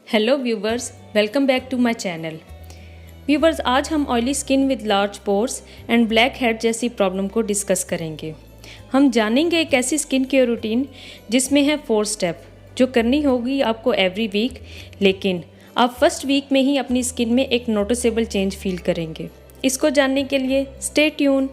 Hello viewers, welcome back to my channel. Viewers, आज हम oily skin with large pores and black head जैसी problem को discuss करेंगे। हम जानेंगे एक ऐसी स्किन केयर रूटीन जिसमें है 4 स्टेप जो करनी होगी आपको एवरी वीक, लेकिन आप फर्स्ट वीक में ही अपनी स्किन में एक नोटिसेबल चेंज फील करेंगे। इसको जानने के लिए स्टे ट्यून।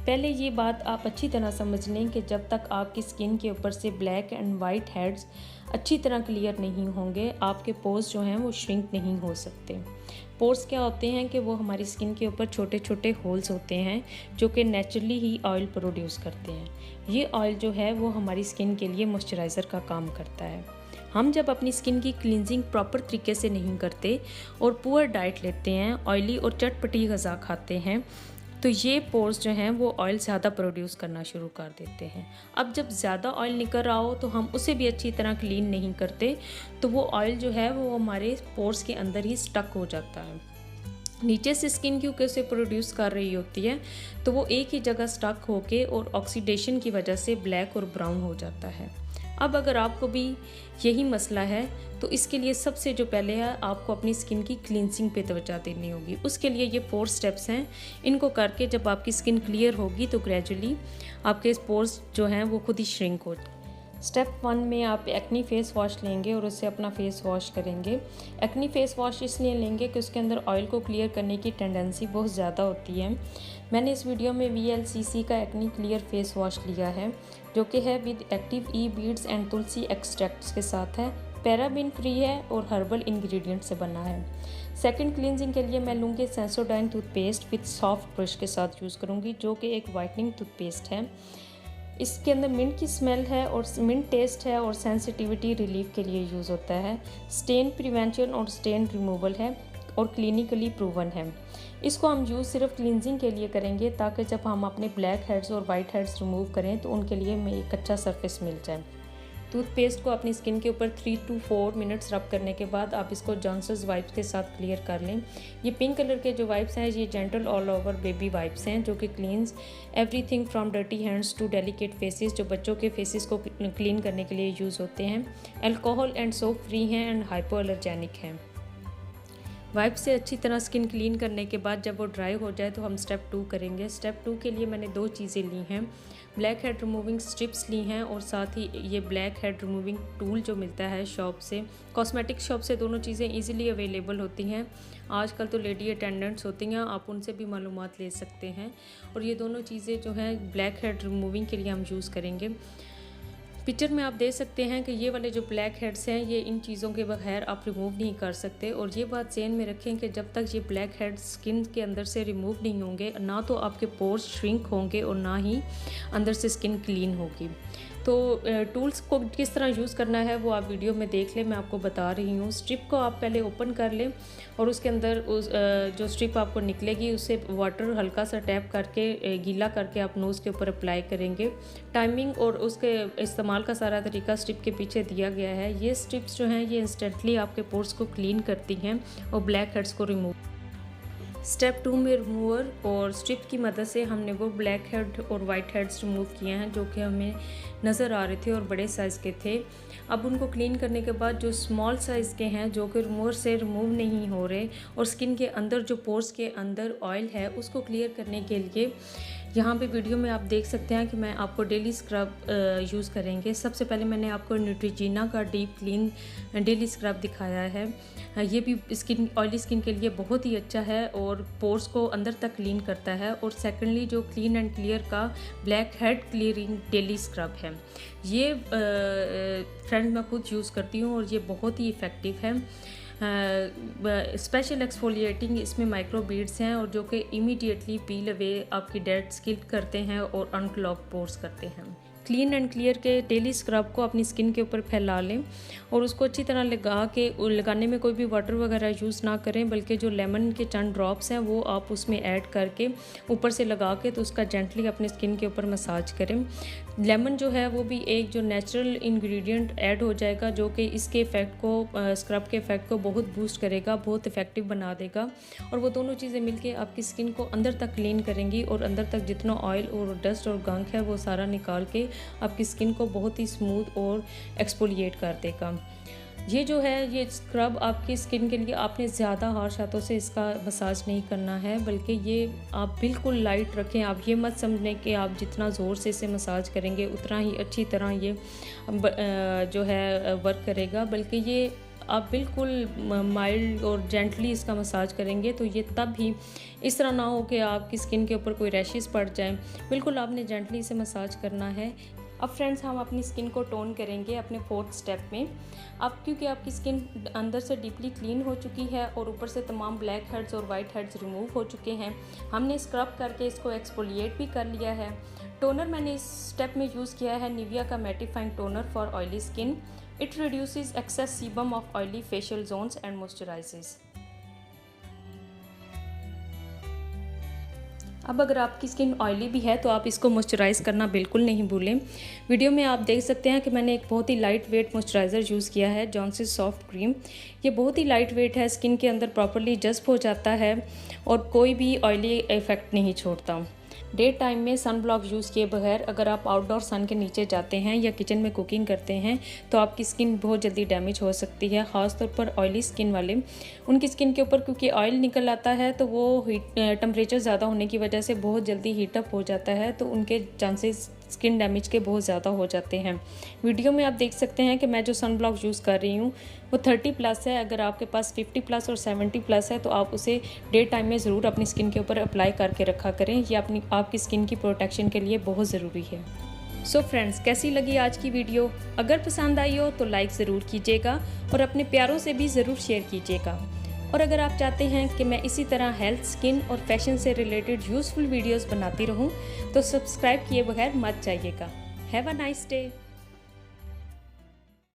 पहले ये बात आप अच्छी तरह समझ लें कि जब तक आपकी स्किन के ऊपर से ब्लैक एंड वाइट हेड्स अच्छी तरह क्लियर नहीं होंगे, आपके पोर्स जो हैं वो श्रिंक नहीं हो सकते। पोर्स क्या होते हैं कि वो हमारी स्किन के ऊपर छोटे छोटे होल्स होते हैं जो कि नेचुरली ही ऑयल प्रोड्यूस करते हैं। ये ऑयल जो है वो हमारी स्किन के लिए मॉइस्चराइज़र का काम करता है। हम जब अपनी स्किन की क्लींजिंग प्रॉपर तरीके से नहीं करते और पुअर डाइट लेते हैं, ऑयली और चटपटी ग़िज़ा खाते हैं, तो ये पोर्स जो हैं वो ऑयल ज़्यादा प्रोड्यूस करना शुरू कर देते हैं। अब जब ज़्यादा ऑयल निकल रहा हो तो हम उसे भी अच्छी तरह क्लीन नहीं करते, तो वो ऑयल जो है वो हमारे पोर्स के अंदर ही स्टक हो जाता है। नीचे से स्किन क्योंकि उसे प्रोड्यूस कर रही होती है, तो वो एक ही जगह स्टक होके और ऑक्सीडेशन की वजह से ब्लैक और ब्राउन हो जाता है। अब अगर आपको भी यही मसला है तो इसके लिए सबसे जो पहले है आपको अपनी स्किन की क्लींजिंग पे तवज्जो देनी होगी। उसके लिए ये 4 स्टेप्स हैं। इनको करके जब आपकी स्किन क्लियर होगी तो ग्रेजुअली आपके पोर्स जो हैं वो खुद ही श्रिंक हो। स्टेप 1 में आप एक्नी फेस वॉश लेंगे और उससे अपना फेस वॉश करेंगे। एक्नी फेस वॉश इसलिए लेंगे कि उसके अंदर ऑयल को क्लियर करने की टेंडेंसी बहुत ज़्यादा होती है। मैंने इस वीडियो में VLCC का एक्नी क्लियर फेस वॉश लिया है जो कि है with active E beads and Tulsi extracts के साथ है, पैराबिन फ्री है और हर्बल इंग्रेडिएंट से बना है। सेकंड क्लींजिंग के लिए मैं लूँगी Sensodyne toothpaste with soft brush के साथ यूज़ करूँगी जो कि एक वाइटनिंग टूथपेस्ट है। इसके अंदर मिंट की स्मेल है और मिंट टेस्ट है और सेंसिटिविटी रिलीफ के लिए यूज़ होता है। स्टेन प्रिवेंशन और स्टेन रिमूवल है और क्लिनिकली प्रूवन है। इसको हम यूज़ सिर्फ क्लींजिंग के लिए करेंगे ताकि जब हम अपने ब्लैक हेड्स और वाइट हेड्स रिमूव करें तो उनके लिए हमें एक अच्छा सरफेस मिल जाए। टूथपेस्ट को अपनी स्किन के ऊपर 3 to 4 मिनट्स रब करने के बाद आप इसको जॉनसन्स वाइप्स के साथ क्लियर कर लें। ये पिंक कलर के जो वाइप्स हैं ये gentle all over baby wipes हैं जो कि cleanse everything from dirty hands to delicate faces, जो बच्चों के फेसेस को क्लीन करने के लिए यूज़ होते हैं। अल्कोहल एंड सोप फ्री हैं एंड हाइपोअलर्जेनिक हैं। वाइप से अच्छी तरह स्किन क्लीन करने के बाद जब वो ड्राई हो जाए तो हम स्टेप 2 करेंगे। स्टेप 2 के लिए मैंने 2 चीज़ें ली हैं। ब्लैक हेड रिमूविंग स्ट्रिप्स ली हैं और साथ ही ये ब्लैक हेड रिमूविंग टूल जो मिलता है शॉप से, कॉस्मेटिक शॉप से दोनों चीज़ें इजीली अवेलेबल होती हैं। आजकल तो लेडी अटेंडेंट्स होती हैं, आप उनसे भी मालूमात ले सकते हैं। और ये दोनों चीज़ें जो हैं ब्लैक हेड रिमूविंग के लिए हम यूज़ करेंगे। पिक्चर में आप देख सकते हैं कि ये वाले जो ब्लैक हेड्स हैं ये इन चीज़ों के बगैर आप रिमूव नहीं कर सकते। और ये बात ज़हन में रखें कि जब तक ये ब्लैक हेड्स स्किन के अंदर से रिमूव नहीं होंगे, ना तो आपके पोर्स श्रिंक होंगे और ना ही अंदर से स्किन क्लीन होगी। तो टूल्स को किस तरह यूज़ करना है वो आप वीडियो में देख लें, मैं आपको बता रही हूँ। स्ट्रिप को आप पहले ओपन कर लें और उसके अंदर उस जो स्ट्रिप आपको निकलेगी उसे वाटर हल्का सा टैप करके गीला करके आप नोज़ के ऊपर अप्लाई करेंगे। टाइमिंग और उसके इस्तेमाल का सारा तरीका स्ट्रिप के पीछे दिया गया है। ये स्ट्रिप्स जो हैं ये इंस्टेंटली आपके पोर्स को क्लीन करती हैं और ब्लैक हेड्स को रिमूव। स्टेप 2 में रिमूवर और स्ट्रिप की मदद से हमने वो ब्लैक हेड और वाइट हेड्स रिमूव किए हैं जो कि हमें नज़र आ रहे थे और बड़े साइज़ के थे। अब उनको क्लीन करने के बाद जो स्मॉल साइज़ के हैं जो कि रिमूवर से रिमूव नहीं हो रहे और स्किन के अंदर जो पोर्स के अंदर ऑयल है उसको क्लियर करने के लिए यहाँ पे वीडियो में आप देख सकते हैं कि मैं आपको डेली स्क्रब यूज़ करेंगे। सबसे पहले मैंने आपको न्यूट्रिजीना का डीप क्लीन डेली स्क्रब दिखाया है। ये भी ऑयली स्किन के लिए बहुत ही अच्छा है और पोर्स को अंदर तक क्लीन करता है। और सेकेंडली जो क्लीन एंड क्लियर का black head clearing daily scrub है, ये फ्रेंड मैं खुद यूज़ करती हूँ और ये बहुत ही इफ़ेक्टिव है। स्पेशल एक्सफोलिएटिंग इसमें माइक्रो बीड्स हैं और जो कि इमीडिएटली पील अवे आपकी डेड स्किन करते हैं और अनक्लॉग पोर्स करते हैं। क्लीन एंड क्लियर के डेली स्क्रब को अपनी स्किन के ऊपर फैला लें और उसको अच्छी तरह लगाने में कोई भी वाटर वगैरह यूज़ ना करें, बल्कि जो लेमन के चंद ड्रॉप्स हैं वो आप उसमें ऐड करके ऊपर से लगा के तो उसका जेंटली अपनी स्किन के ऊपर मसाज करें। लेमन जो है वो भी एक जो नेचुरल इंग्रेडिएंट ऐड हो जाएगा जो कि इसके इफ़ेक्ट को स्क्रब के इफ़ेक्ट को बहुत बूस्ट करेगा, बहुत इफ़ेक्टिव बना देगा। और वो दोनों चीज़ें मिलके आपकी स्किन को अंदर तक क्लीन करेंगी और अंदर तक जितना ऑयल और डस्ट और गंक है वो सारा निकाल के आपकी स्किन को बहुत ही स्मूथ और एक्सफोलिएट कर देगा। ये जो है ये स्क्रब आपकी स्किन के लिए आपने ज़्यादा हार्श हाथों से इसका मसाज नहीं करना है, बल्कि ये आप बिल्कुल लाइट रखें। आप ये मत समझें कि आप जितना ज़ोर से इसे मसाज करेंगे उतना ही अच्छी तरह ये जो है वर्क करेगा, बल्कि ये आप बिल्कुल माइल्ड और जेंटली इसका मसाज करेंगे तो ये तब ही, इस तरह ना हो कि आपकी स्किन के ऊपर कोई रैशेस पड़ जाएं। बिल्कुल आपने जेंटली इसे मसाज करना है। अब फ्रेंड्स, हम अपनी स्किन को टोन करेंगे अपने 4th स्टेप में। अब क्योंकि आपकी स्किन अंदर से डीपली क्लीन हो चुकी है और ऊपर से तमाम ब्लैक हेड्स और वाइट हेड्स रिमूव हो चुके हैं, हमने स्क्रब करके इसको एक्सफोलिएट भी कर लिया है। टोनर मैंने इस स्टेप में यूज़ किया है निविया का mattifying toner for oily skin. It reduces excess sebum of oily facial zones and moisturises. अब अगर आपकी स्किन ऑयली भी है तो आप इसको मॉइस्चराइज़ करना बिल्कुल नहीं भूलें। वीडियो में आप देख सकते हैं कि मैंने एक बहुत ही लाइट वेट मॉइस्चराइज़र यूज़ किया है, जॉनसन्स सॉफ्ट क्रीम। ये बहुत ही लाइट वेट है, स्किन के अंदर प्रॉपर्ली जज़्ब हो जाता है और कोई भी ऑयली इफेक्ट नहीं छोड़ता। डे टाइम में सन ब्लॉक यूज़ किए बगैर अगर आप आउटडोर सन के नीचे जाते हैं या किचन में कुकिंग करते हैं तो आपकी स्किन बहुत जल्दी डैमेज हो सकती है। ख़ासतौर पर ऑयली स्किन वाले, उनकी स्किन के ऊपर क्योंकि ऑयल निकल आता है तो वो टेम्परेचर ज़्यादा होने की वजह से बहुत जल्दी हीटअप हो जाता है, तो उनके चांसेस स्किन डैमेज के बहुत ज़्यादा हो जाते हैं। वीडियो में आप देख सकते हैं कि मैं जो सन ब्लॉक यूज़ कर रही हूँ वो 30+ है। अगर आपके पास 50+ और 70+ है तो आप उसे डे टाइम में ज़रूर अपनी स्किन के ऊपर अप्लाई करके रखा करें। ये आपकी स्किन की प्रोटेक्शन के लिए बहुत ज़रूरी है। सो फ्रेंड्स, कैसी लगी आज की वीडियो? अगर पसंद आई हो तो लाइक ज़रूर कीजिएगा और अपने प्यारों से भी ज़रूर शेयर कीजिएगा। और अगर आप चाहते हैं कि मैं इसी तरह हेल्थ, स्किन और फैशन से रिलेटेड यूज़फुल वीडियोस बनाती रहूं तो सब्सक्राइब किए बगैर मत जाइएगा। Have a nice day.